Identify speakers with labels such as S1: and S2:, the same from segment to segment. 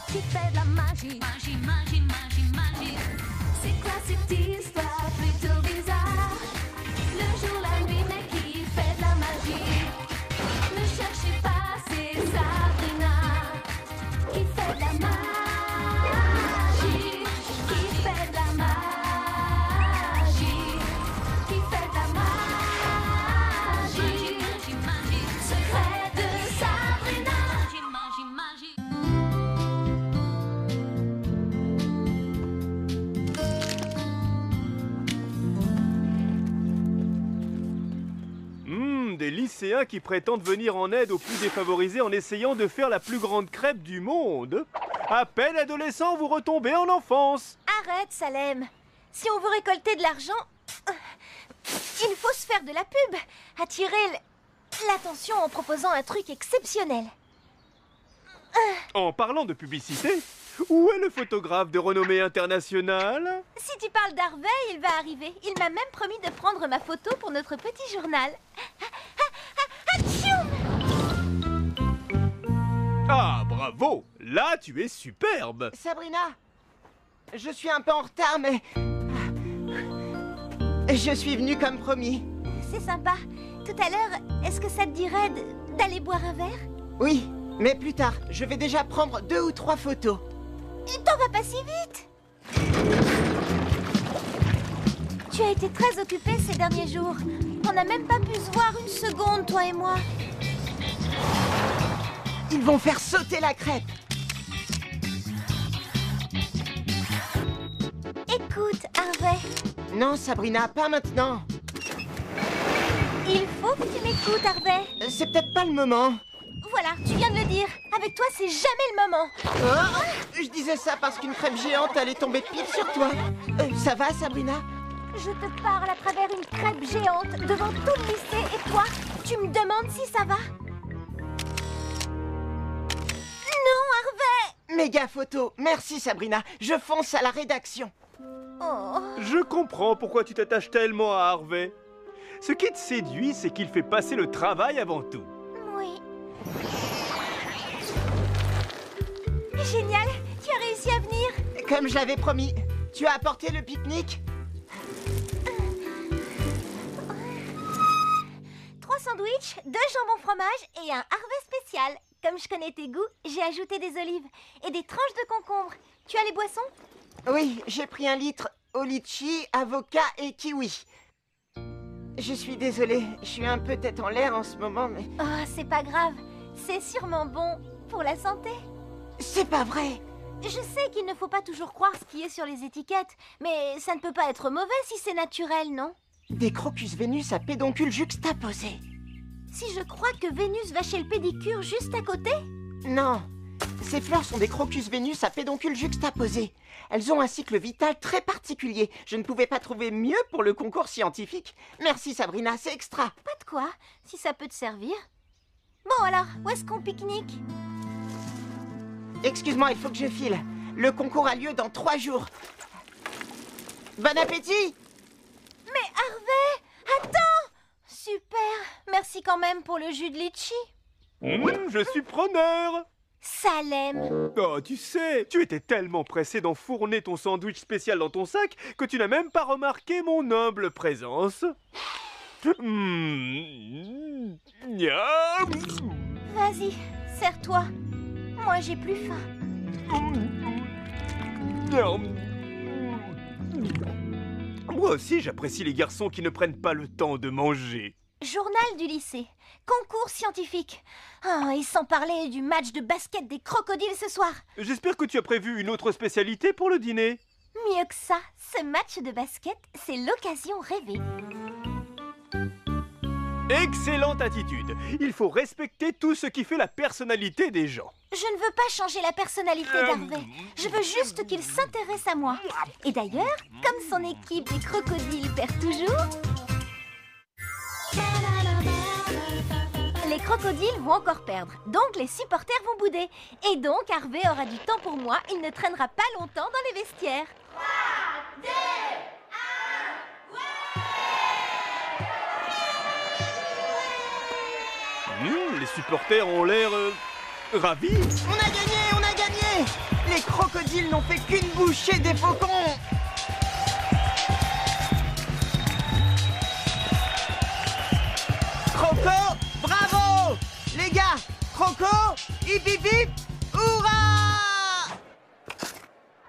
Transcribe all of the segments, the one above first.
S1: qui fait de la magie. Magie, magie, magie, magie. C'est quoi cette histoire plutôt bizarre? Le jour, la nuit, mais qui fait de la magie? Ne cherchez pas, c'est Sabrina qui fait de la magie. Qui fait de la magie. Qui fait de la magie. Magie, magie, secret de Sabrina. Magie, magie,
S2: Des lycéens qui prétendent venir en aide aux plus défavorisés en essayant de faire la plus grande crêpe du monde. À peine adolescent, vous retombez en enfance.
S3: Arrête, Salem. Si on veut récolter de l'argent, il faut se faire de la pub. Attirer l'attention en proposant un truc exceptionnel.
S2: En parlant de publicité, où est le photographe de renommée internationale?
S3: Si tu parles d'Harvey, il va arriver. Il m'a même promis de prendre ma photo pour notre petit journal. Atchoum!
S2: Ah, bravo! Là, tu es superbe!
S4: Sabrina, je suis un peu en retard, mais... Je suis venu comme promis.
S3: C'est sympa. Tout à l'heure, est-ce que ça te dirait d'aller boire un verre?
S4: Oui, mais plus tard, je vais déjà prendre 2 ou 3 photos.
S3: T'en vas pas si vite. Tu as été très occupé ces derniers jours. On n'a même pas pu se voir une seconde, toi et moi.
S4: Ils vont faire sauter la crêpe.
S3: Écoute, Harvey,
S4: Non, Sabrina, pas maintenant.
S3: il faut que tu m'écoutes, Harvey.
S4: C'est peut-être pas le moment.
S3: Voilà, tu viens de le dire. Avec toi, c'est jamais le moment.
S4: Oh, je disais ça parce qu'une crêpe géante allait tomber pile sur toi. Ça va, Sabrina?
S3: Je te parle à travers une crêpe géante devant tout le lycée et toi, tu me demandes si ça va? Non, Harvey!
S4: Méga photo. Merci, Sabrina. Je fonce à la rédaction.
S3: Oh.
S2: Je comprends pourquoi tu t'attaches tellement à Harvey. Ce qui te séduit, c'est qu'il fait passer le travail avant tout.
S3: Oui. Génial, tu as réussi à venir.
S4: Comme je l'avais promis, tu as apporté le pique-nique?
S3: 3 sandwichs, 2 jambons fromage et un Harvey spécial. Comme je connais tes goûts, j'ai ajouté des olives et des tranches de concombre. Tu as les boissons?
S4: Oui, j'ai pris 1 litre au litchi, avocat et kiwi. Je suis désolée, je suis un peu tête en l'air en ce moment, mais...
S3: Oh, c'est pas grave. C'est sûrement bon pour la santé.
S4: C'est pas vrai!
S3: Je sais qu'il ne faut pas toujours croire ce qui est sur les étiquettes, mais ça ne peut pas être mauvais si c'est naturel, non?
S4: Des crocus Vénus à pédoncule juxtaposé.
S3: Si je crois que Vénus va chez le pédicure juste à côté?
S4: Non, ces fleurs sont des crocus Vénus à pédoncule juxtaposé. Elles ont un cycle vital très particulier. Je ne pouvais pas trouver mieux pour le concours scientifique. Merci Sabrina, c'est extra.
S3: Pas de quoi, si ça peut te servir. Bon alors, où est-ce qu'on pique-nique?
S4: Excuse-moi, il faut que je file. Le concours a lieu dans 3 jours. Bon appétit!
S3: Mais Harvey, attends! Super, merci quand même pour le jus de litchi.
S2: Je suis preneur.
S3: Salem.
S2: Oh, tu sais, tu étais tellement pressé d'enfourner ton sandwich spécial dans ton sac que tu n'as même pas remarqué mon humble présence. Miam.
S3: Vas-y, serre-toi. Moi, j'ai plus faim.
S2: Moi aussi, j'apprécie les garçons qui ne prennent pas le temps de manger.
S3: Journal du lycée. Concours scientifique. Oh, et sans parler du match de basket des crocodiles ce soir.
S2: J'espère que tu as prévu une autre spécialité pour le dîner.
S3: Mieux que ça, ce match de basket, c'est l'occasion rêvée.
S2: Excellente attitude. Il faut respecter tout ce qui fait la personnalité des gens.
S3: Je ne veux pas changer la personnalité d'Harvey. Je veux juste qu'il s'intéresse à moi. Et d'ailleurs, comme son équipe des crocodiles perd toujours, les crocodiles vont encore perdre. Donc les supporters vont bouder. Et donc Harvey aura du temps pour moi. Il ne traînera pas longtemps dans les vestiaires. 3, 2, 1,
S2: Les supporters ont l'air ravis.
S4: On a gagné, on a gagné! Les crocodiles n'ont fait qu'une bouchée des faucons. Croco, bravo! Les gars, Croco, hip hip hip, hurrah!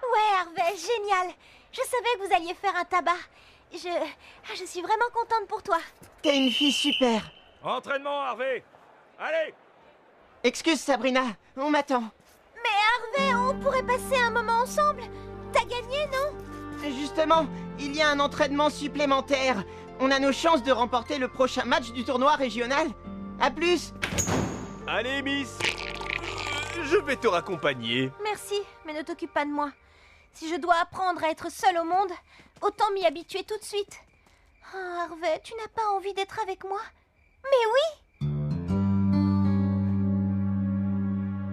S3: Ouais, Harvey, génial. Je savais que vous alliez faire un tabac. Je suis vraiment contente pour toi.
S4: T'es une fille super.
S5: Entraînement, Harvey! Allez!
S4: Excuse Sabrina, on m'attend.
S3: Mais Harvey, on pourrait passer un moment ensemble. T'as gagné, non?
S4: Justement, il y a un entraînement supplémentaire. On a nos chances de remporter le prochain match du tournoi régional. À plus!
S2: Allez, Miss. Je vais te raccompagner.
S3: Merci, mais ne t'occupe pas de moi. Si je dois apprendre à être seule au monde, autant m'y habituer tout de suite. Oh, Harvey, tu n'as pas envie d'être avec moi? Mais oui!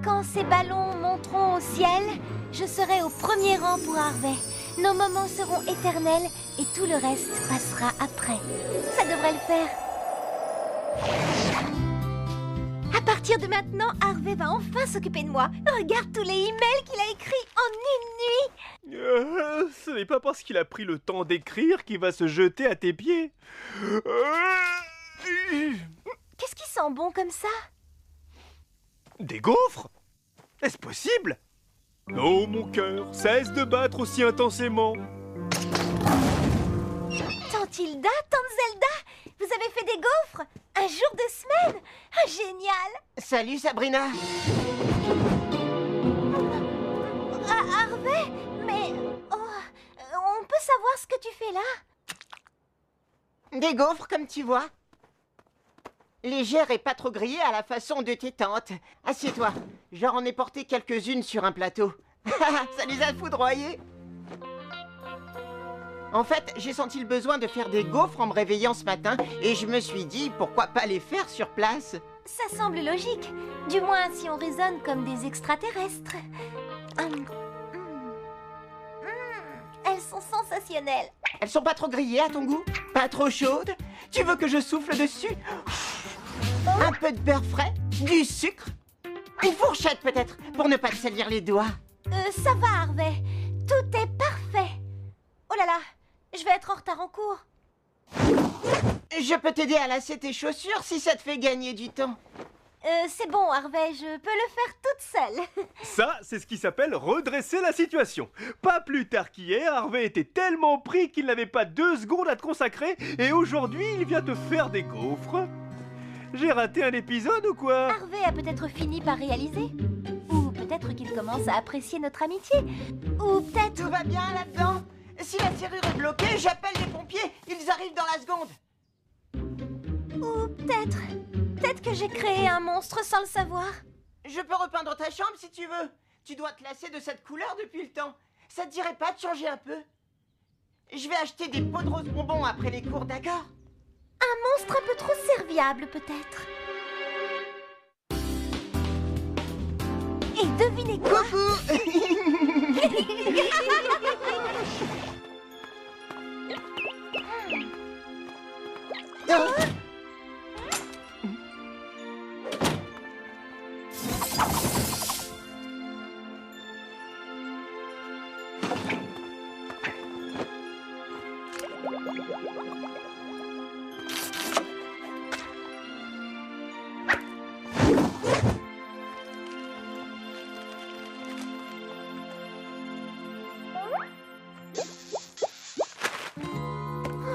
S3: Quand ces ballons monteront au ciel, je serai au premier rang pour Harvey. Nos moments seront éternels et tout le reste passera après. Ça devrait le faire. À partir de maintenant, Harvey va enfin s'occuper de moi. Regarde tous les emails qu'il a écrits en une nuit.
S2: Ce n'est pas parce qu'il a pris le temps d'écrire qu'il va se jeter à tes pieds.
S3: Qu'est-ce qui sent bon comme ça?
S2: Des gaufres? Est-ce possible? Oh mon cœur, cesse de battre aussi intensément.
S3: Tante Hilda, Tante Zelda, vous avez fait des gaufres? Un jour de semaine? Ah, génial!
S4: Salut Sabrina.
S3: Ah, Harvey, mais... on peut savoir ce que tu fais là?
S4: Des gaufres comme tu vois. Légère et pas trop grillée à la façon de tes tantes. Assieds-toi, j'en ai porté quelques-unes sur un plateau. Ça les a foudroyées. En fait, j'ai senti le besoin de faire des gaufres en me réveillant ce matin et je me suis dit, pourquoi pas les faire sur place?
S3: Ça semble logique, du moins si on raisonne comme des extraterrestres. Elles sont sensationnelles.
S4: Elles sont pas trop grillées à ton goût? Pas trop chaudes? Tu veux que je souffle dessus? Un peu de beurre frais? Du sucre? Une fourchette peut-être, pour ne pas te salir les doigts.
S3: Ça va, Harvey. Tout est parfait. Oh là là, je vais être en retard en cours.
S4: Je peux t'aider à lasser tes chaussures si ça te fait gagner du temps.
S3: C'est bon, Harvey, je peux le faire toute seule.
S2: Ça, c'est ce qui s'appelle redresser la situation. Pas plus tard qu'hier, Harvey était tellement pris qu'il n'avait pas 2 secondes à te consacrer et aujourd'hui, il vient te faire des gaufres. J'ai raté un épisode ou quoi?
S3: Harvey a peut-être fini par réaliser. Ou peut-être qu'il commence à apprécier notre amitié. Ou peut-être...
S4: Tout va bien là-dedans? Si la serrure est bloquée, j'appelle les pompiers. Ils arrivent dans la seconde.
S3: Ou peut-être... Peut-être que j'ai créé un monstre sans le savoir.
S4: Je peux repeindre ta chambre si tu veux. Tu dois te lasser de cette couleur depuis le temps. Ça te dirait pas de changer un peu? Je vais acheter des pots de rose bonbons après les cours, d'accord?
S3: Un monstre un peu trop serviable, peut-être. Et devinez quoi?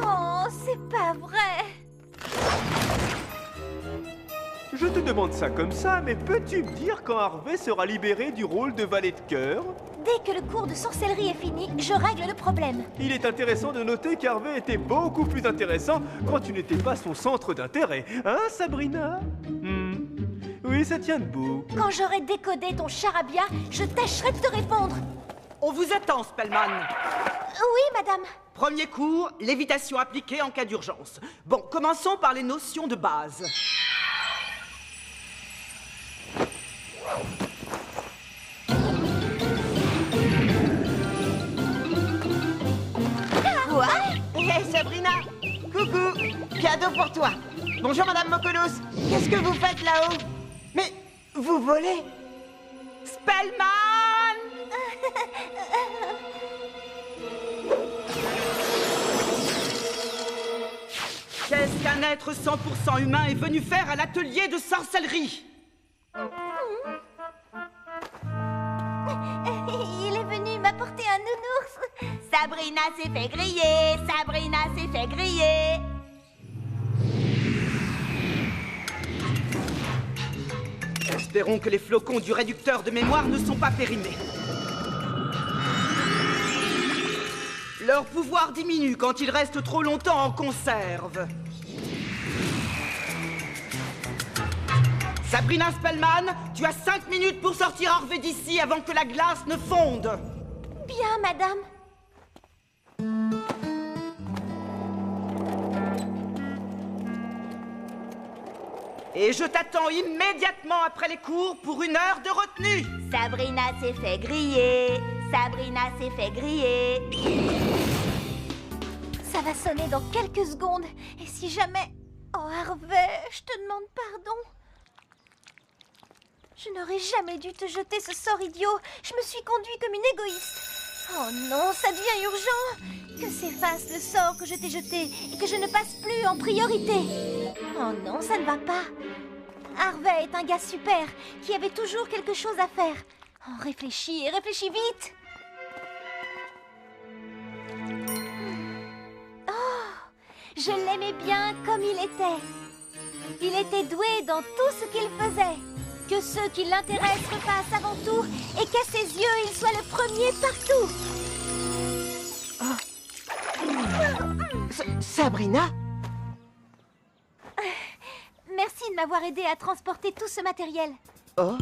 S3: Oh, c'est pas vrai.
S2: Je te demande ça comme ça, mais peux-tu me dire quand Harvey sera libéré du rôle de valet de cœur?
S3: Dès que le cours de sorcellerie est fini, je règle le problème.
S2: Il est intéressant de noter qu'Harvey était beaucoup plus intéressant quand tu n'étais pas son centre d'intérêt. Hein, Sabrina? Oui, ça tient debout.
S3: Quand j'aurai décodé ton charabia, je tâcherai de te répondre.
S6: On vous attend, Spellman.
S3: Oui, madame.
S6: Premier cours, lévitation appliquée en cas d'urgence. Bon, commençons par les notions de base.
S4: Quoi? Hé, Sabrina! Coucou! Cadeau pour toi! Bonjour, Madame Mokolos! Qu'est-ce que vous faites là-haut? Mais vous volez?
S6: Spellman! Qu'est-ce qu'un être 100% humain est venu faire à l'atelier de sorcellerie?
S3: Il est venu m'apporter un nounours. Sabrina s'est fait griller, Sabrina s'est fait griller.
S6: Espérons que les flocons du réducteur de mémoire ne sont pas périmés. Leur pouvoir diminue quand ils restent trop longtemps en conserve. Sabrina Spellman, tu as 5 minutes pour sortir Harvey d'ici avant que la glace ne fonde.
S3: Bien, madame.
S6: Et je t'attends immédiatement après les cours pour 1 heure de retenue.
S3: Sabrina s'est fait griller, Sabrina s'est fait griller. Ça va sonner dans quelques secondes. Et si jamais... Oh, Harvey, je te demande pardon. Je n'aurais jamais dû te jeter ce sort idiot. Je me suis conduit comme une égoïste. Oh non, ça devient urgent. Que s'efface le sort que je t'ai jeté et que je ne passe plus en priorité. Oh non, ça ne va pas. Harvey est un gars super qui avait toujours quelque chose à faire. Oh, réfléchis, réfléchis vite. Oh, je l'aimais bien comme il était. Il était doué dans tout ce qu'il faisait. Que ceux qui l'intéressent repassent avant tout et qu'à ses yeux, il soit le premier partout.
S4: Sabrina?
S3: Merci de m'avoir aidé à transporter tout ce matériel.
S4: Oh?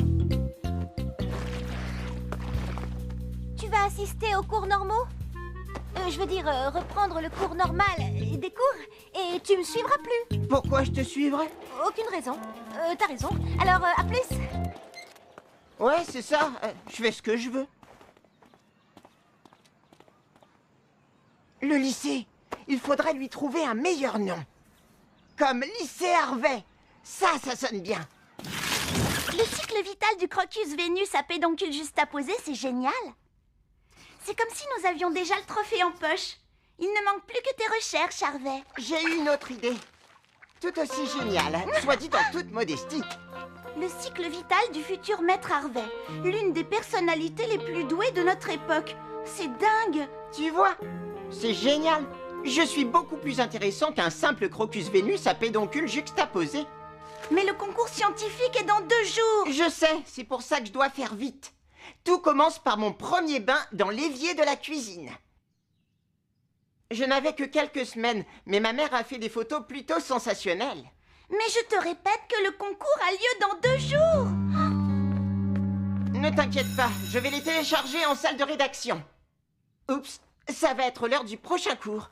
S3: Tu vas assister aux cours normaux? Je veux dire, reprendre le cours normal des cours et tu me suivras plus.
S4: Pourquoi je te suivrais?
S3: Aucune raison. T'as raison. Alors, à plus.
S4: Ouais, c'est ça. Je fais ce que je veux. Le lycée. Il faudrait lui trouver un meilleur nom. Comme lycée Harvey. Ça sonne bien.
S3: Le cycle vital du Crocus Vénus à pédoncule juxtaposé, c'est génial. C'est comme si nous avions déjà le trophée en poche. Il ne manque plus que tes recherches, Harvey.
S4: J'ai eu une autre idée. Tout aussi géniale, soit dit en toute modestie.
S3: Le cycle vital du futur maître Harvey. L'une des personnalités les plus douées de notre époque. C'est dingue.
S4: Tu vois, c'est génial. Je suis beaucoup plus intéressant qu'un simple Crocus Vénus à pédoncule juxtaposé.
S3: Mais le concours scientifique est dans 2 jours.
S4: Je sais, c'est pour ça que je dois faire vite. Tout commence par mon premier bain dans l'évier de la cuisine. Je n'avais que quelques semaines, mais ma mère a fait des photos plutôt sensationnelles.
S3: Mais je te répète que le concours a lieu dans 2 jours.
S4: Ne t'inquiète pas, je vais les télécharger en salle de rédaction. Oups, ça va être l'heure du prochain cours.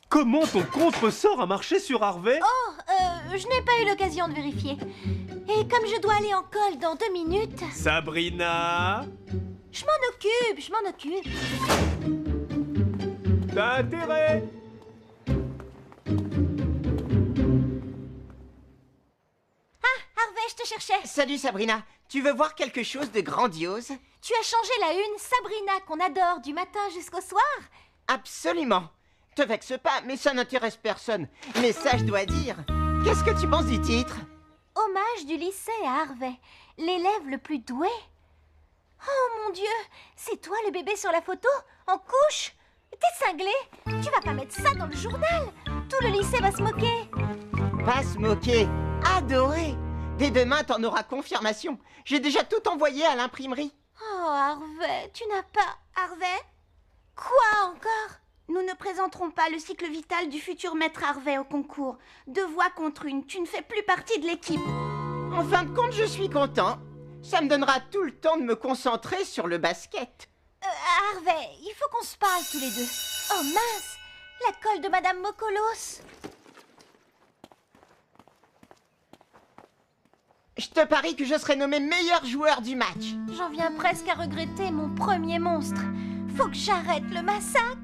S2: Comment ton contre-sort a marché sur Harvey?
S3: Je n'ai pas eu l'occasion de vérifier. Et comme je dois aller en colle dans 2 minutes...
S2: Sabrina?
S3: Je m'en occupe.
S2: T'as intérêt?
S3: Harvey, je te cherchais.
S4: Salut Sabrina, tu veux voir quelque chose de grandiose?
S3: Tu as changé la une Sabrina qu'on adore du matin jusqu'au soir?
S4: Absolument. Te vexe pas, mais ça n'intéresse personne. Mais ça, je dois dire. Qu'est-ce que tu penses du titre?
S3: Hommage du lycée à Harvey, l'élève le plus doué. Oh mon Dieu, c'est toi le bébé sur la photo? En couche? T'es cinglé? Tu vas pas mettre ça dans le journal? Tout le lycée va se moquer.
S4: Pas se moquer, adorer. Dès demain, t'en auras confirmation. J'ai déjà tout envoyé à l'imprimerie.
S3: Oh Harvey, tu n'as pas... Harvey? Quoi encore? Nous ne présenterons pas le cycle vital du futur maître Harvey au concours. 2 voix contre 1, tu ne fais plus partie de l'équipe.
S4: En fin de compte, je suis content. Ça me donnera tout le temps de me concentrer sur le basket.
S3: Harvey, il faut qu'on se parle tous les deux. Oh mince, la colle de Madame Mokolos.
S4: Je te parie que je serai nommé meilleur joueur du match.
S3: J'en viens presque à regretter mon premier monstre. Faut que j'arrête le massacre.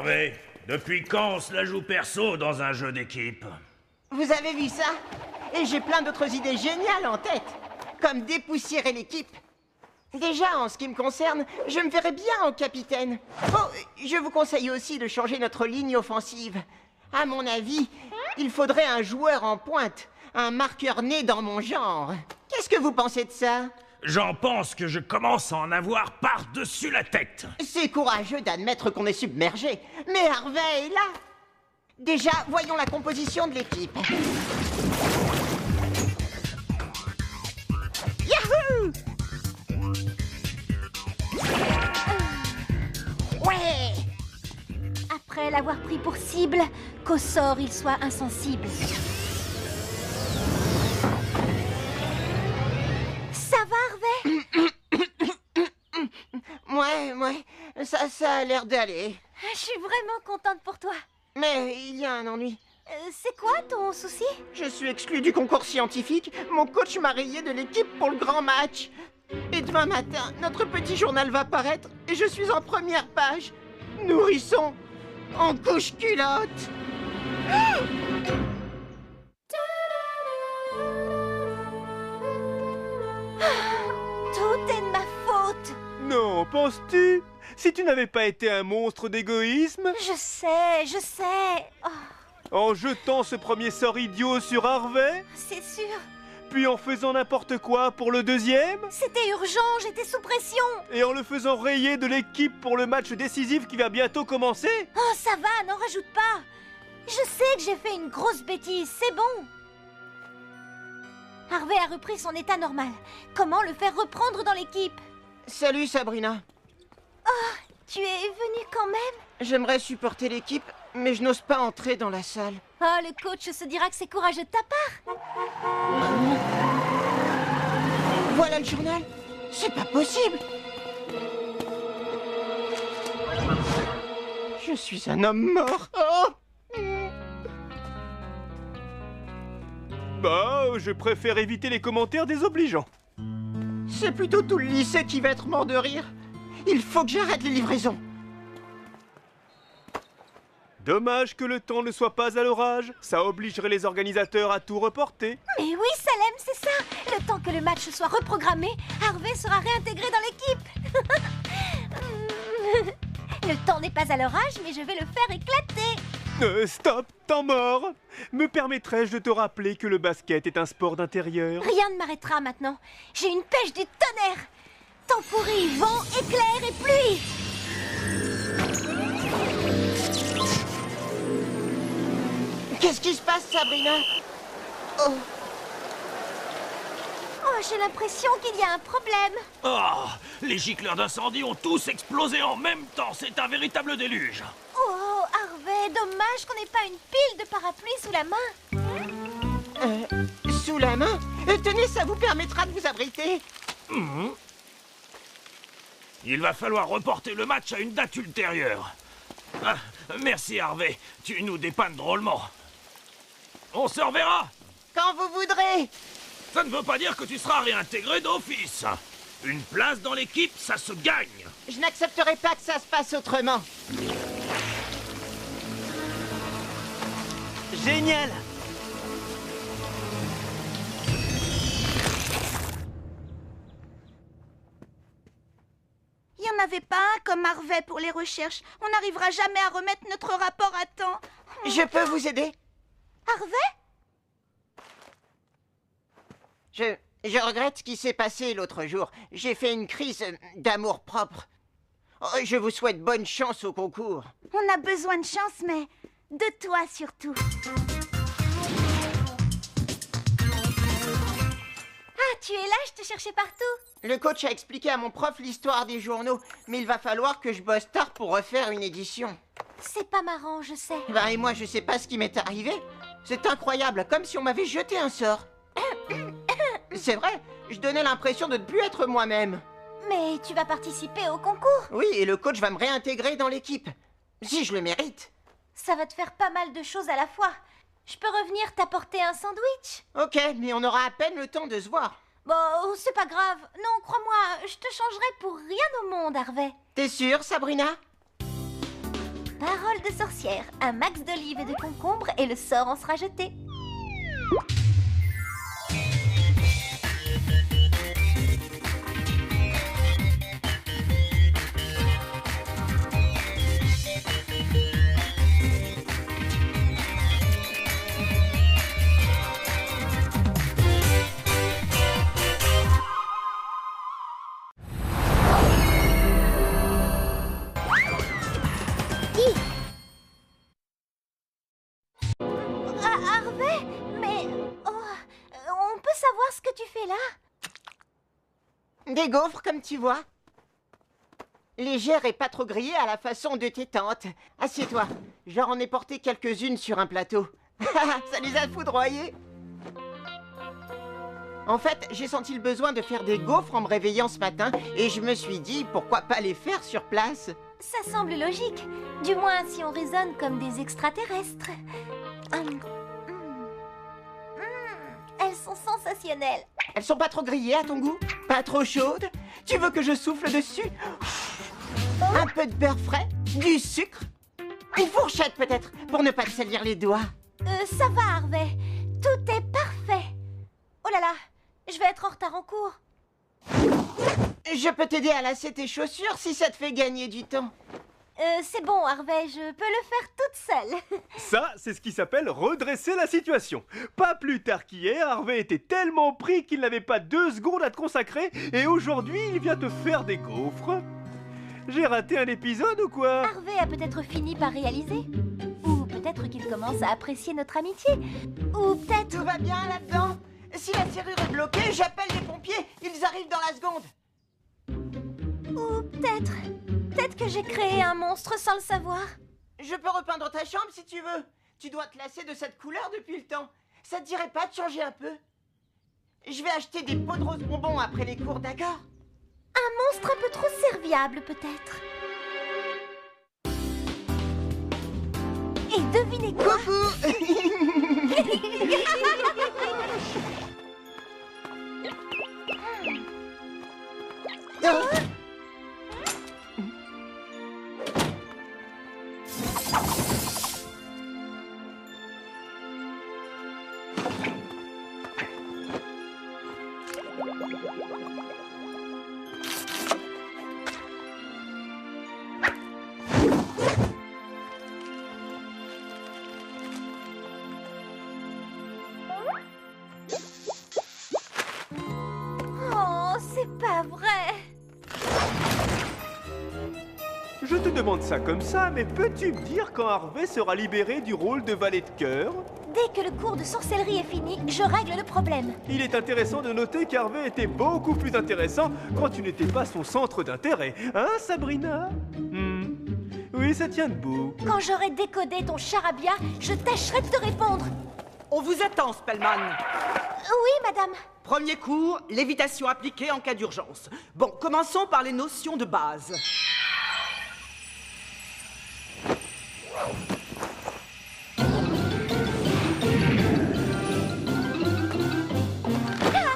S5: Harvey, depuis quand on se la joue perso dans un jeu d'équipe?
S4: Vous avez vu ça? Et j'ai plein d'autres idées géniales en tête, comme dépoussiérer l'équipe. Déjà, en ce qui me concerne, je me verrais bien en capitaine. Oh, je vous conseille aussi de changer notre ligne offensive. À mon avis, il faudrait un joueur en pointe, un marqueur né dans mon genre. Qu'est-ce que vous pensez de ça?
S5: J'en pense que je commence à en avoir par-dessus la tête.
S4: C'est courageux d'admettre qu'on est submergé, mais Harvey est là. Déjà, voyons la composition de l'équipe. Yahoo! Ouais!
S3: Après l'avoir pris pour cible, qu'au sort il soit insensible. Ça va, Harvey?
S4: Ouais, ça a l'air d'aller.
S3: Je suis vraiment contente pour toi.
S4: Mais il y a un ennui.
S3: C'est quoi ton souci?
S4: Je suis exclu du concours scientifique. Mon coach m'a rayé de l'équipe pour le grand match. Et demain matin, notre petit journal va paraître et je suis en première page. Nourrisson en couche culotte.
S3: Tout est de ma faute.
S2: Non, penses-tu? Si tu n'avais pas été un monstre d'égoïsme,
S3: Je sais. Oh,
S2: en jetant ce premier sort idiot sur Harvey,
S3: c'est sûr.
S2: puis en faisant n'importe quoi pour le deuxième,
S3: C'était urgent, j'étais sous pression.
S2: et en le faisant rayer de l'équipe pour le match décisif qui va bientôt commencer?
S3: Oh, ça va, n'en rajoute pas. Je sais que j'ai fait une grosse bêtise, c'est bon. Harvey a repris son état normal. Comment le faire reprendre dans l'équipe?
S4: Salut Sabrina.
S3: Tu es venue quand même?
S4: J'aimerais supporter l'équipe, mais je n'ose pas entrer dans la salle.
S3: Oh, le coach se dira que c'est courageux de ta part.
S4: Voilà le journal. C'est pas possible. Je suis un homme mort. Oh!
S2: Bah, je préfère éviter les commentaires désobligeants.
S4: C'est plutôt tout le lycée qui va être mort de rire. Il faut que j'arrête les livraisons.
S2: Dommage que le temps ne soit pas à l'orage. Ça obligerait les organisateurs à tout reporter.
S3: Mais oui, Salem, c'est ça. Le temps que le match soit reprogrammé, Harvey sera réintégré dans l'équipe. Le temps n'est pas à l'orage, mais je vais le faire éclater.
S2: Stop, temps mort. Me permettrais-je de te rappeler que le basket est un sport d'intérieur?
S3: Rien ne m'arrêtera maintenant. J'ai une pêche du tonnerre. Temps pourri, vent, éclair et pluie.
S4: Qu'est-ce qui se passe, Sabrina? Oh,
S3: Oh, j'ai l'impression qu'il y a un problème.
S5: Oh, les gicleurs d'incendie ont tous explosé en même temps. C'est un véritable déluge.
S3: Oh, Harvey, dommage qu'on n'ait pas une pile de parapluies sous la main.
S4: sous la main? Tenez, ça vous permettra de vous abriter.
S5: Il va falloir reporter le match à une date ultérieure. Ah, merci Harvey, tu nous dépannes drôlement. On se reverra.
S4: Quand vous voudrez.
S5: Ça ne veut pas dire que tu seras réintégré d'office. Une place dans l'équipe, ça se gagne.
S4: Je n'accepterai pas que ça se passe autrement.
S2: Génial!
S7: Il n'y en avait pas un comme Harvey pour les recherches. On n'arrivera jamais à remettre notre rapport à temps.
S4: Je peux vous aider?
S3: Harvey?
S4: Je regrette ce qui s'est passé l'autre jour. J'ai fait une crise d'amour-propre. Oh, je vous souhaite bonne chance au concours.
S7: On a besoin de chance, mais de toi surtout.
S3: Ah, tu es là, je te cherchais partout.
S4: Le coach a expliqué à mon prof l'histoire des journaux, mais il va falloir que je bosse tard pour refaire une édition.
S3: C'est pas marrant, je sais.
S4: Ben, et moi, je sais pas ce qui m'est arrivé. C'est incroyable, comme si on m'avait jeté un sort. C'est vrai, je donnais l'impression de ne plus être moi-même.
S3: Mais tu vas participer au concours.
S4: Oui, et le coach va me réintégrer dans l'équipe. Si je le mérite.
S3: Ça va te faire pas mal de choses à la fois. Je peux revenir t'apporter un sandwich?
S4: Ok, mais on aura à peine le temps de se voir.
S3: Bon, c'est pas grave. Non, crois-moi, je te changerai pour rien au monde, Harvey.
S4: T'es sûre, Sabrina?
S3: Parole de sorcière, un max d'olives et de concombres et le sort en sera jeté. Harvey, mais... oh, on peut savoir ce que tu fais là?
S4: Des gaufres, comme tu vois. Légères et pas trop grillées à la façon de tes tantes. Assieds-toi. J'en ai porté quelques-unes sur un plateau. Ça les a foudroyées. En fait, j'ai senti le besoin de faire des gaufres en me réveillant ce matin et je me suis dit, pourquoi pas les faire sur place?
S3: Ça semble logique, du moins si on raisonne comme des extraterrestres. Elles sont sensationnelles.
S4: Elles sont pas trop grillées à ton goût? Pas trop chaudes? Tu veux que je souffle dessus? Un peu de beurre frais? Du sucre? Une fourchette peut-être, pour ne pas te salir les doigts.
S3: Ça va, Harvey. Tout est parfait. Oh là là, je vais être en retard en cours.
S4: Je peux t'aider à lasser tes chaussures si ça te fait gagner du temps.
S3: C'est bon, Harvey, je peux le faire toute seule.
S2: Ça, c'est ce qui s'appelle redresser la situation. Pas plus tard qu'hier, Harvey était tellement pris qu'il n'avait pas 2 secondes à te consacrer et aujourd'hui, il vient te faire des gaufres. J'ai raté un épisode ou quoi?
S3: Harvey a peut-être fini par réaliser. Ou peut-être qu'il commence à apprécier notre amitié. Ou peut-être...
S4: Tout va bien là-dedans? Si la serrure est bloquée, j'appelle les pompiers. Ils arrivent dans la seconde.
S3: Ou peut-être... Peut-être que j'ai créé un monstre sans le savoir.
S4: Je peux repeindre ta chambre si tu veux. Tu dois te lasser de cette couleur depuis le temps. Ça te dirait pas de changer un peu? Je vais acheter des pots de rose bonbons après les cours, d'accord?
S3: Un monstre un peu trop serviable, peut-être. Et devinez quoi? Oh, c'est pas vrai.
S2: Je te demande ça comme ça, mais peux-tu me dire quand Harvey sera libéré du rôle de valet de cœur?
S3: Dès que le cours de sorcellerie est fini, je règle le problème.
S2: Il est intéressant de noter qu'Harvey était beaucoup plus intéressant quand tu n'étais pas son centre d'intérêt. Hein, Sabrina? Oui, ça tient debout.
S3: Quand j'aurai décodé ton charabia, je tâcherai de te répondre.
S6: On vous attend, Spellman.
S3: Oui, madame.
S6: Premier cours, lévitation appliquée en cas d'urgence. Bon, commençons par les notions de base.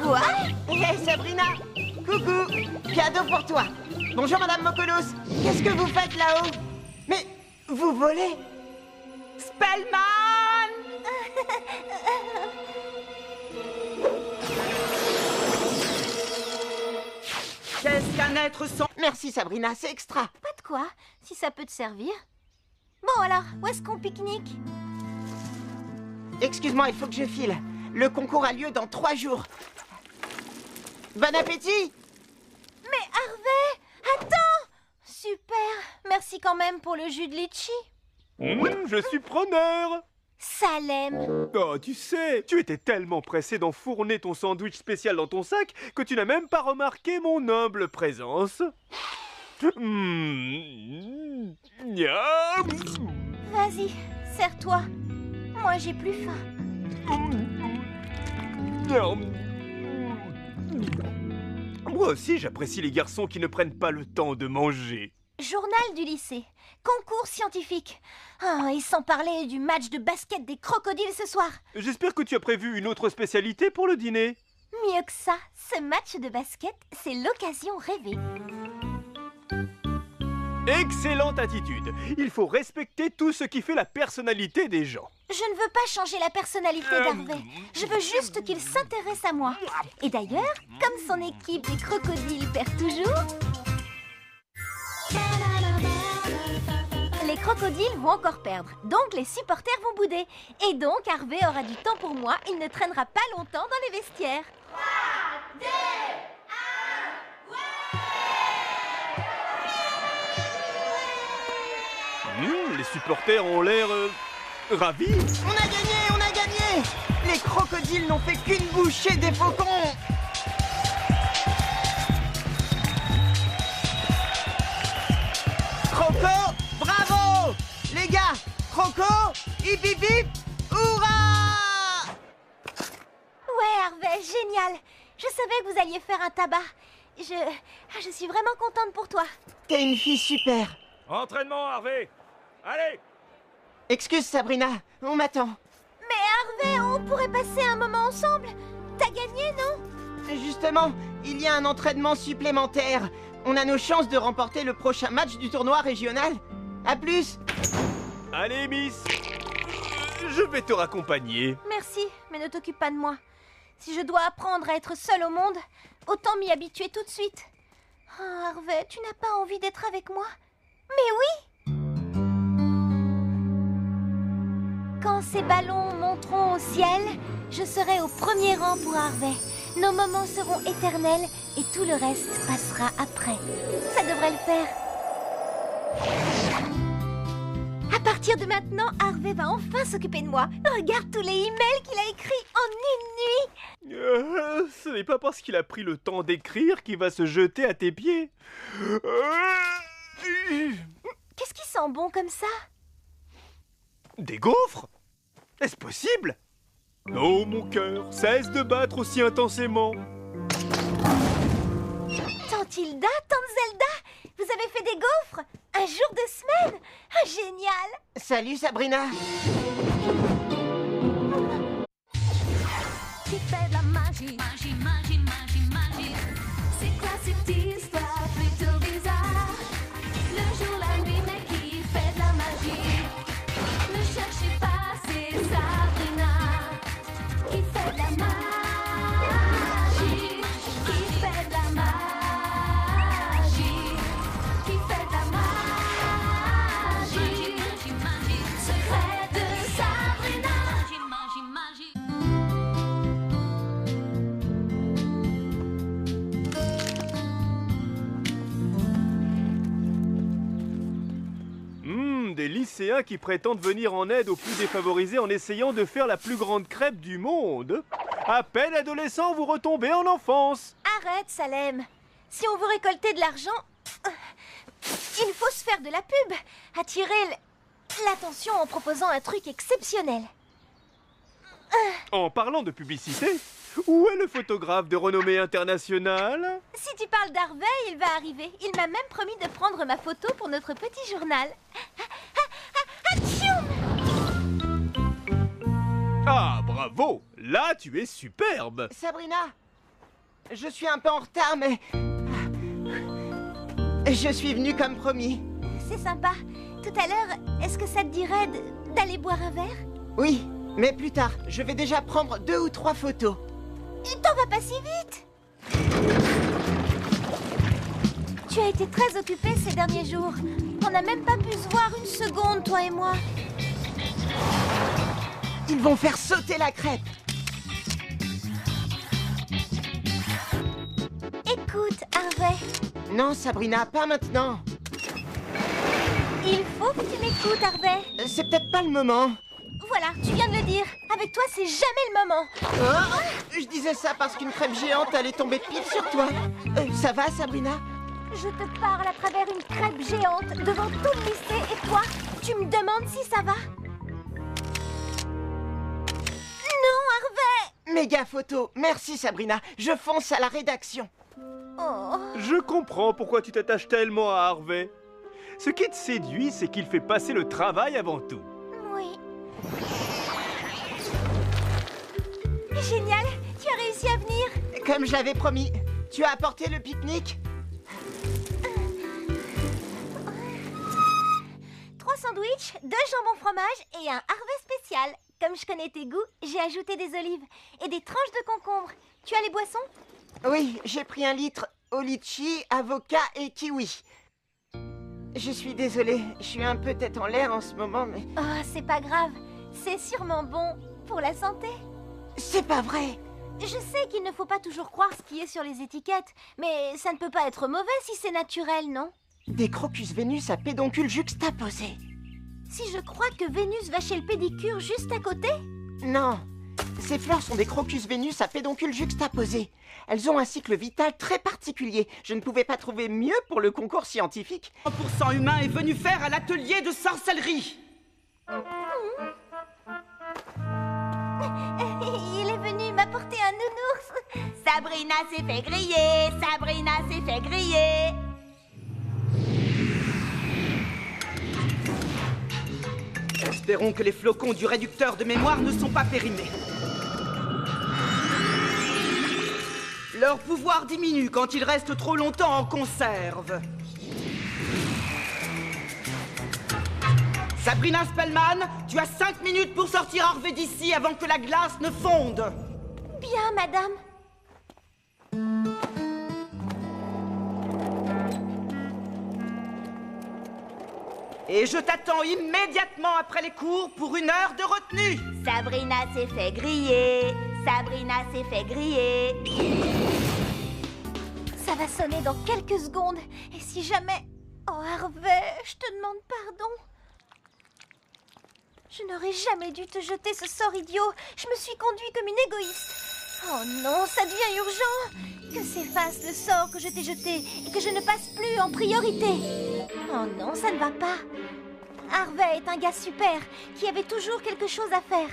S4: Quoi? Hé, Sabrina! Coucou! Cadeau pour toi! Bonjour, Madame Mokolos! Qu'est-ce que vous faites là-haut? Mais vous volez?
S6: Spellman! Qu'est-ce qu'un être sans...
S4: Merci, Sabrina, c'est extra!
S3: Pas de quoi, si ça peut te servir. Bon alors, où est-ce qu'on pique-nique?
S4: Excuse-moi, il faut que je file. Le concours a lieu dans 3 jours. Bon appétit!
S3: Mais Harvey, attends! Super, merci quand même pour le jus de litchi.
S2: Je suis preneur.
S3: Salem.
S2: Oh, tu sais, tu étais tellement pressé d'enfourner ton sandwich spécial dans ton sac que tu n'as même pas remarqué mon humble présence. Miam.
S3: Vas-y, serre-toi. Moi, j'ai plus faim.
S2: Moi aussi, j'apprécie les garçons qui ne prennent pas le temps de manger.
S3: Journal du lycée. Concours scientifique. Oh, et sans parler du match de basket des crocodiles ce soir.
S2: J'espère que tu as prévu une autre spécialité pour le dîner.
S3: Mieux que ça, ce match de basket, c'est l'occasion rêvée.
S2: Excellente attitude. Il faut respecter tout ce qui fait la personnalité des gens.
S3: Je ne veux pas changer la personnalité d'Harvey. Je veux juste qu'il s'intéresse à moi. Et d'ailleurs, comme son équipe des crocodiles perd toujours, les crocodiles vont encore perdre. Donc les supporters vont bouder. Et donc Harvey aura du temps pour moi. Il ne traînera pas longtemps dans les vestiaires. 3, 2, 1.
S2: Les supporters ont l'air ravis.
S4: On a gagné, on a gagné! Les crocodiles n'ont fait qu'une bouchée des faucons! Croco, bravo! Les gars, Croco, hip hip hip, hurrah!
S3: Ouais Harvey, génial. Je savais que vous alliez faire un tabac. Je suis vraiment contente pour toi.
S4: T'es une fille super.
S5: Entraînement, Harvey. Allez!
S4: Excuse Sabrina, on m'attend.
S3: Mais Harvey, on pourrait passer un moment ensemble. T'as gagné, non?
S4: Justement, il y a un entraînement supplémentaire. On a nos chances de remporter le prochain match du tournoi régional. À plus!
S2: Allez, Miss. Je vais te raccompagner.
S3: Merci, mais ne t'occupe pas de moi. Si je dois apprendre à être seule au monde, autant m'y habituer tout de suite. Oh, Harvey, tu n'as pas envie d'être avec moi? Mais oui! Quand ces ballons monteront au ciel, je serai au premier rang pour Harvey. Nos moments seront éternels et tout le reste passera après. Ça devrait le faire. À partir de maintenant, Harvey va enfin s'occuper de moi. Regarde tous les emails qu'il a écrits en une nuit.
S2: Ce n'est pas parce qu'il a pris le temps d'écrire qu'il va se jeter à tes pieds.
S3: Qu'est-ce qui sent bon comme ça?
S2: Des gaufres? Est-ce possible? Oh mon cœur, cesse de battre aussi intensément.
S3: Tante Hilda, Tante Zelda, vous avez fait des gaufres? Un jour de semaine? Ah, génial!
S4: Salut Sabrina!
S1: Qui fait de la magie? Magie, magie, magie, magie. C'est quoi cette histoire plutôt bizarre? Le jour, la nuit, mais qui fait de la magie? Ne cherchez pas, c'est Sabrina. Qui fait de la magie? Qui fait de la magie? Qui fait de la magie? Magie, magie, secret de Sabrina. Magie, magie, magie.
S2: Des lycéens qui prétendent venir en aide aux plus défavorisés en essayant de faire la plus grande crêpe du monde. À peine adolescent, vous retombez en enfance.
S3: Arrête, Salem. Si on veut récolter de l'argent, il faut se faire de la pub. Attirer l'attention en proposant un truc exceptionnel.
S2: En parlant de publicité, où est le photographe de renommée internationale?
S3: Si tu parles d'Harvey, il va arriver. Il m'a même promis de prendre ma photo pour notre petit journal. Atchoum!
S2: Ah, bravo! Là, tu es superbe!
S4: Sabrina! Je suis un peu en retard, mais... Je suis venu comme promis.
S3: C'est sympa. Tout à l'heure, est-ce que ça te dirait d'aller boire un verre?
S4: Oui, mais plus tard. Je vais déjà prendre 2 ou 3 photos.
S3: T'en vas pas si vite! Tu as été très occupée ces derniers jours. On n'a même pas pu se voir une seconde, toi et moi.
S4: Ils vont faire sauter la crêpe.
S3: Écoute, Harvey,
S4: Non, Sabrina, pas maintenant.
S3: il faut que tu m'écoutes, Harvey.
S4: C'est peut-être pas le moment.
S3: Voilà, tu viens de le dire. Avec toi, c'est jamais le moment.
S4: Oh, je disais ça parce qu'une crêpe géante allait tomber pile sur toi. Ça va, Sabrina?
S3: Je te parle à travers une crêpe géante devant tout le lycée et toi, tu me demandes si ça va? Non, Harvey!
S4: Méga photo. Merci, Sabrina. Je fonce à la rédaction.
S3: Oh,
S2: Je comprends pourquoi tu t'attaches tellement à Harvey. Ce qui te séduit, c'est qu'il fait passer le travail avant tout.
S3: oui. Génial, tu as réussi à venir.
S4: Comme je l'avais promis. Tu as apporté le pique-nique?
S3: sandwich, 2 jambons fromage et un Harvey spécial. Comme je connais tes goûts, j'ai ajouté des olives et des tranches de concombre. Tu as les boissons?
S4: Oui, j'ai pris 1 litre au litchi, avocat et kiwi. Je suis désolée, je suis un peu tête en l'air en ce moment, mais...
S3: Oh, c'est pas grave. C'est sûrement bon pour la santé.
S4: C'est pas vrai!
S3: Je sais qu'il ne faut pas toujours croire ce qui est sur les étiquettes, mais ça ne peut pas être mauvais si c'est naturel, non?
S4: Des crocus Vénus à pédoncule juxtaposé.
S3: Si je crois que Vénus va chez le pédicure juste à côté?
S4: Non, ces fleurs sont des crocus Vénus à pédoncule juxtaposé. Elles ont un cycle vital très particulier. Je ne pouvais pas trouver mieux pour le concours scientifique.
S6: 100% humain est venu faire à l'atelier de sorcellerie.
S3: Il est venu m'apporter un nounours.
S7: Sabrina s'est fait griller, Sabrina s'est fait griller.
S6: Espérons que les flocons du réducteur de mémoire ne sont pas périmés. Leur pouvoir diminue quand ils restent trop longtemps en conserve. Sabrina Spellman, tu as 5 minutes pour sortir Harvey d'ici avant que la glace ne fonde.
S3: Bien, madame.
S6: Et je t'attends immédiatement après les cours pour 1 heure de retenue.
S7: Sabrina s'est fait griller, Sabrina s'est fait griller.
S3: Ça va sonner dans quelques secondes. Et si jamais... Oh, Harvey, je te demande pardon. Je n'aurais jamais dû te jeter ce sort idiot. Je me suis conduit comme une égoïste. Oh non, ça devient urgent. Que s'efface le sort que je t'ai jeté et que je ne passe plus en priorité. Oh non, ça ne va pas. Harvey est un gars super qui avait toujours quelque chose à faire.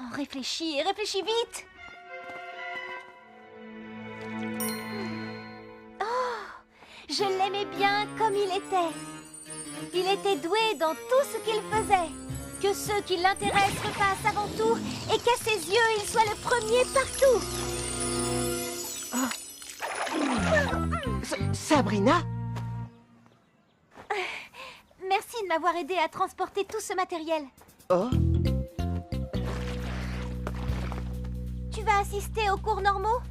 S3: Oh, réfléchis et réfléchis vite. Oh, je l'aimais bien comme il était. Il était doué dans tout ce qu'il faisait. Que ceux qui l'intéressent repassent avant tout et qu'à ses yeux, il soit le premier partout.
S4: Sabrina?
S3: Merci de m'avoir aidé à transporter tout ce matériel.
S4: Oh?
S3: Tu vas assister aux cours normaux?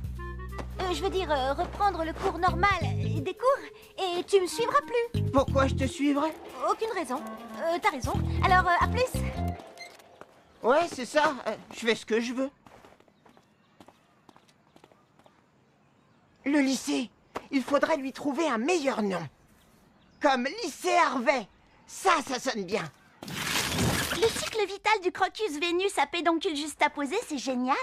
S3: Je veux dire, reprendre le cours normal des cours et tu me suivras plus.
S4: Pourquoi je te suivrais?
S3: Aucune raison. T'as raison. Alors, à plus.
S4: Ouais, c'est ça. Je fais ce que je veux. Le lycée. Il faudrait lui trouver un meilleur nom. Comme lycée Harvey. Ça sonne bien.
S7: Le cycle vital du crocus Vénus à pédoncule juxtaposé, c'est génial.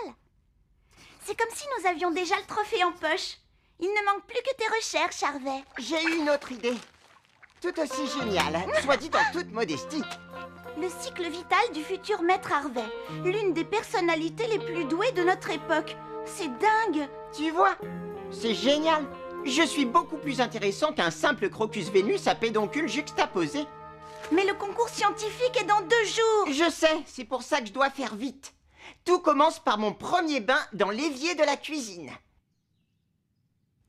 S7: C'est comme si nous avions déjà le trophée en poche. Il ne manque plus que tes recherches, Harvey.
S4: J'ai eu une autre idée. Tout aussi géniale, soit dit en toute modestie.
S7: Le cycle vital du futur maître Harvey. L'une des personnalités les plus douées de notre époque. C'est dingue.
S4: Tu vois? C'est génial. Je suis beaucoup plus intéressant qu'un simple crocus Vénus à pédoncule juxtaposé.
S7: Mais le concours scientifique est dans 2 jours.
S4: Je sais, c'est pour ça que je dois faire vite. Tout commence par mon premier bain dans l'évier de la cuisine.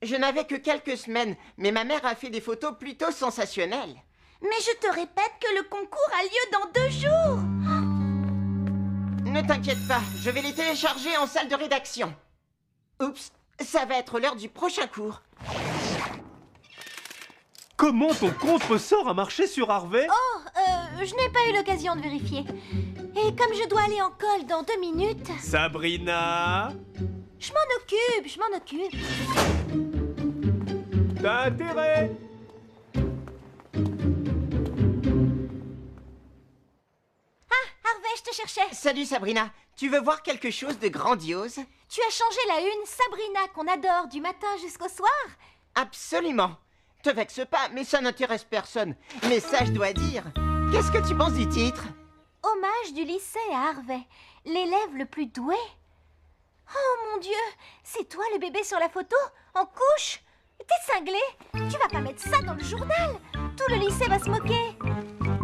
S4: Je n'avais que quelques semaines, mais ma mère a fait des photos plutôt sensationnelles.
S7: Mais je te répète que le concours a lieu dans 2 jours.
S4: Ne t'inquiète pas, je vais les télécharger en salle de rédaction. Oups, ça va être l'heure du prochain cours.
S2: Comment ton contre-sort a marché sur Harvey?
S3: Oh, je n'ai pas eu l'occasion de vérifier. Et comme je dois aller en colle dans 2 minutes...
S2: Sabrina?
S3: Je m'en occupe.
S2: T'as intérêt?
S3: Harvey, je te cherchais.
S4: Salut Sabrina, tu veux voir quelque chose de grandiose?
S3: Tu as changé la une Sabrina qu'on adore du matin jusqu'au soir?
S4: Absolument. Te vexe pas, mais ça n'intéresse personne. Mais ça, je dois dire. Qu'est-ce que tu penses du titre?
S3: Hommage du lycée à Harvey, l'élève le plus doué. Oh mon Dieu, c'est toi le bébé sur la photo? En couche? T'es cinglé? Tu vas pas mettre ça dans le journal? Tout le lycée va se moquer.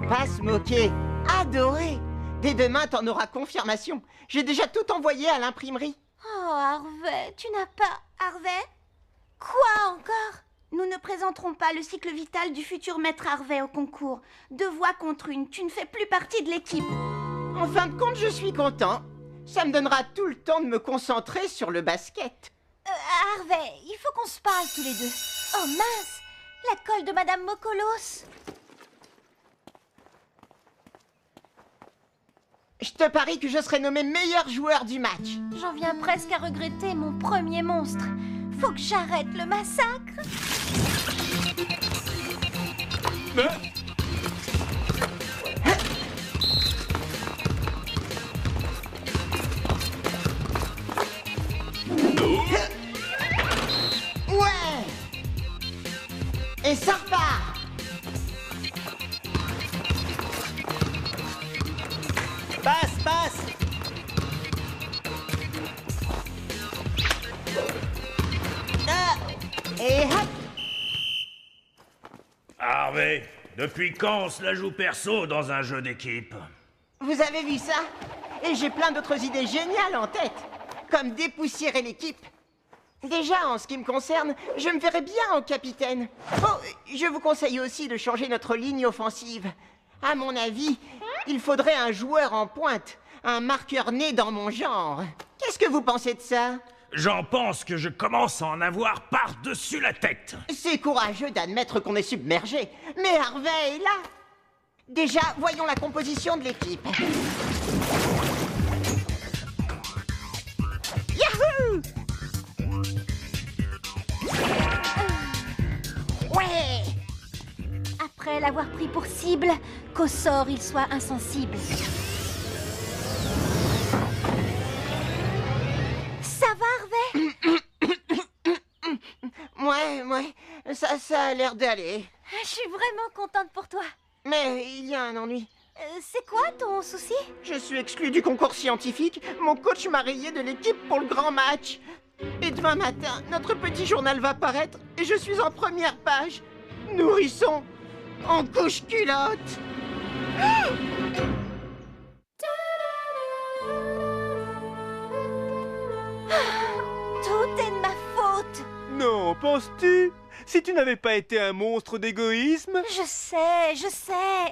S4: Pas se moquer, adorer. Dès demain, t'en auras confirmation. J'ai déjà tout envoyé à l'imprimerie.
S3: Oh Harvey, tu n'as pas...
S7: Harvey?
S3: Quoi encore?
S7: Nous ne présenterons pas le cycle vital du futur maître Harvey au concours. 2 voix contre 1, tu ne fais plus partie de l'équipe.
S4: En fin de compte, je suis content. Ça me donnera tout le temps de me concentrer sur le basket.
S3: Harvey, il faut qu'on se parle tous les deux. Oh mince, la colle de Madame Mokolos.
S4: Je te parie que je serai nommé meilleur joueur du match.
S3: J'en viens presque à regretter mon premier monstre. Faut que j'arrête le massacre.
S4: Ouais! Et ça repart!
S8: Passe.
S4: Et hop!
S5: Harvey, depuis quand on se la joue perso dans un jeu d'équipe?
S4: Vous avez vu ça? Et j'ai plein d'autres idées géniales en tête. Comme dépoussiérer l'équipe. Déjà, en ce qui me concerne, je me verrais bien en capitaine. Oh, je vous conseille aussi de changer notre ligne offensive. À mon avis, il faudrait un joueur en pointe. Un marqueur né dans mon genre. Qu'est-ce que vous pensez de ça?
S5: J'en pense que je commence à en avoir par-dessus la tête.
S4: C'est courageux d'admettre qu'on est submergé. Mais Harvey est là. Déjà, voyons la composition de l'équipe. Yahoo! Ouais!
S3: Après l'avoir pris pour cible, qu'au sort il soit insensible. Ça va, Harvey?
S4: Ouais, ça a l'air d'aller.
S3: Je suis vraiment contente pour toi.
S4: Mais il y a un ennui.
S3: C'est quoi ton souci?
S4: Je suis exclu du concours scientifique. Mon coach m'a rayé de l'équipe pour le grand match. Et demain matin, notre petit journal va paraître et je suis en première page. Nourrisson en couche culotte.
S3: Tout est de ma faute.
S2: Non, penses-tu? Si tu n'avais pas été un monstre d'égoïsme...
S3: Je sais.